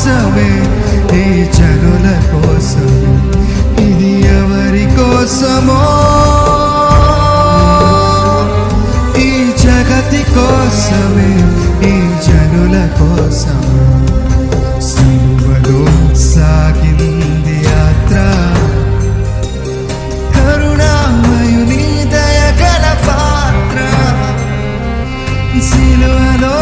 కోసమే, ఈ జనుల కోసం, ఇది ఎవరి కోసమో, ఈ జగతి కోసమే, ఈ జనుల కోసం సిలువలో సాగింది యాత్ర. కరుణామయుని దయగల పాత్ర సిలువలో